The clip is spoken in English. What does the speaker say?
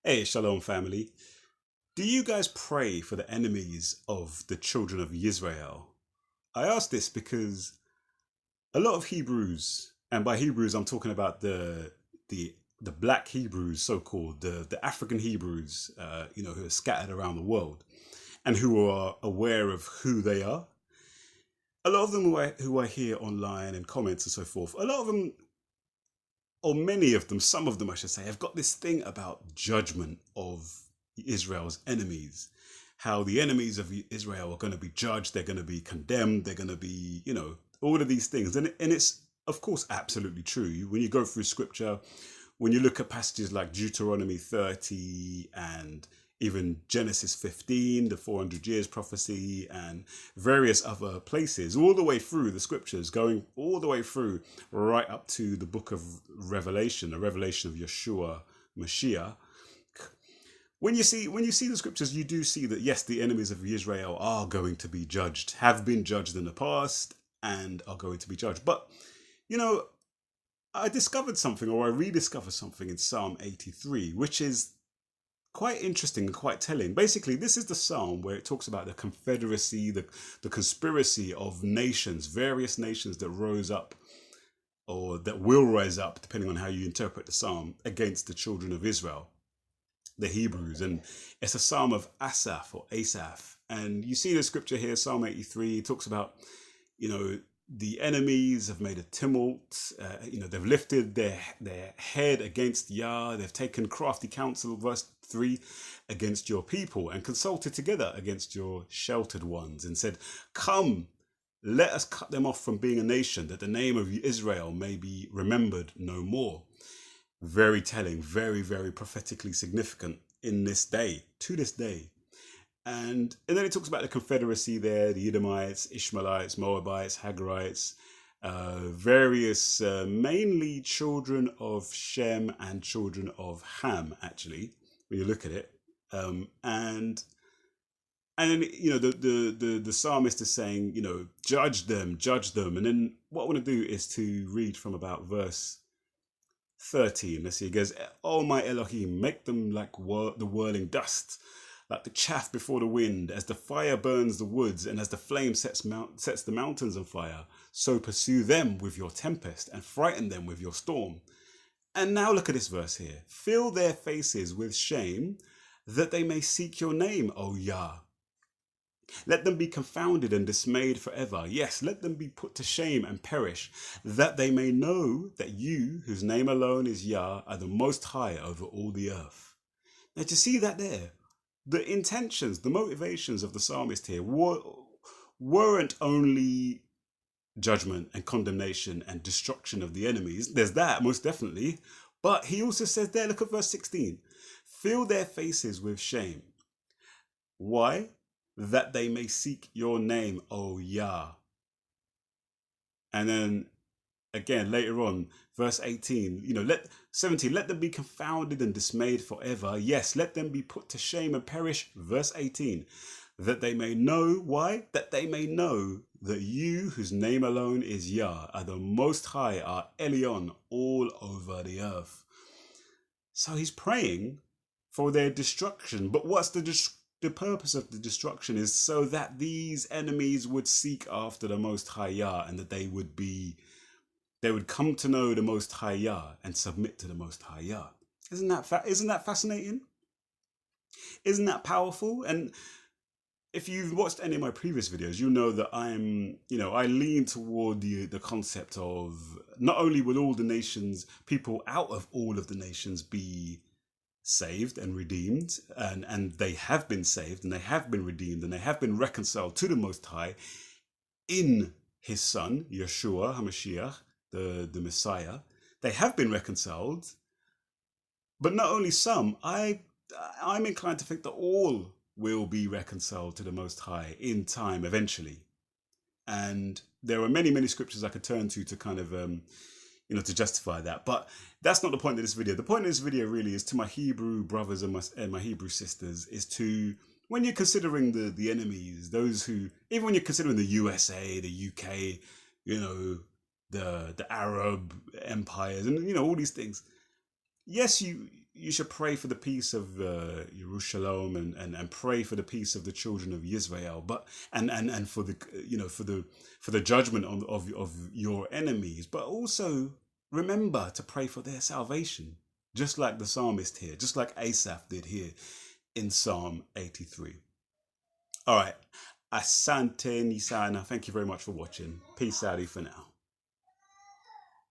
Hey, Shalom family. Do you guys pray for the enemies of the children of Israel? I ask this because a lot of Hebrews, and by Hebrews I'm talking about the the black Hebrews, so called the African Hebrews, who are scattered around the world and who are aware of who they are. A lot of them who I hear online and comments and so forth. A lot of them, or many of them, some of them I should say, have got this thing about judgment of Israel's enemies. How the enemies of Israel are going to be judged, they're going to be condemned, they're going to be, all of these things. And it's, of course, absolutely true. When you go through scripture, when you look at passages like Deuteronomy 30 and even Genesis 15, the 400 years prophecy, and various other places, all the way through the scriptures, going all the way through right up to the book of Revelation, the revelation of Yeshua Mashiach. When you see the scriptures, you do see that yes, the enemies of Israel are going to be judged, have been judged in the past, and are going to be judged. But you know, I discovered something, or I rediscovered something in Psalm 83, which is quite interesting and quite telling. Basically, this is the psalm where it talks about the confederacy, the conspiracy of nations, various nations that rose up or that will rise up, depending on how you interpret the psalm, against the children of Israel, the Hebrews. And it's a psalm of Asaph or Asaph. And you see the scripture here, Psalm 83, talks about, you know, the enemies have made a tumult. They've lifted their head against Yah. They've taken crafty counsel, verse 3, against your people and consulted together against your sheltered ones and said, come, let us cut them off from being a nation, that the name of Israel may be remembered no more. Very telling, very, very prophetically significant in this day, to this day. And then it talks about the confederacy there, the Edomites, Ishmaelites, Moabites, Hagarites, various, mainly children of Shem and children of Ham, actually, when you look at it. And then, the psalmist is saying, judge them. And then what I want to do is to read from about verse 13. Let's see, it goes, oh my Elohim, make them like the whirling dust, like the chaff before the wind, as the fire burns the woods and as the flame sets the mountains on fire, so pursue them with your tempest and frighten them with your storm. And now look at this verse here. Fill their faces with shame, that they may seek your name, O Yah. Let them be confounded and dismayed forever. Yes, let them be put to shame and perish, that they may know that you, whose name alone is Yah, are the most high over all the earth. Now, to see that there, the intentions, the motivations of the psalmist here weren't only judgment and condemnation and destruction of the enemies. There's that, most definitely. But he also says there, look at verse 16, fill their faces with shame. Why? That they may seek your name, O Yah. And then again, later on, verse 18, let 17, let them be confounded and dismayed forever. Yes, let them be put to shame and perish. Verse 18, that they may know. Why? That they may know that you, whose name alone is Yah, are the most high, are Elyon all over the earth. So he's praying for their destruction. But what's the purpose of the destruction is so that these enemies would seek after the Most High Yah, and that they would come to know the Most High Yah and submit to the Most High Yah. Isn't that fascinating? Isn't that powerful? And if you've watched any of my previous videos, you know that I lean toward the concept of not only will all the nations, people out of all of the nations be saved and redeemed, and they have been saved and they have been redeemed and they have been reconciled to the Most High in his son, Yeshua HaMashiach, the Messiah. They have been reconciled, but not only some. I'm inclined to think that all will be reconciled to the Most High in time eventually. And there are many, many scriptures I could turn to kind of to justify that. But that's not the point of this video. The point of this video really is to my Hebrew brothers and my Hebrew sisters, is to, when you're considering the enemies, those who, even when you're considering the USA, the UK, the Arab empires, and all these things, yes, you should pray for the peace of Jerusalem, and pray for the peace of the children of Israel, but and for the for the judgment of your enemies, but also remember to pray for their salvation, just like the psalmist here, just like Asaph did here in Psalm 83. All right, Asante Nisana, thank you very much for watching. Peace out for now.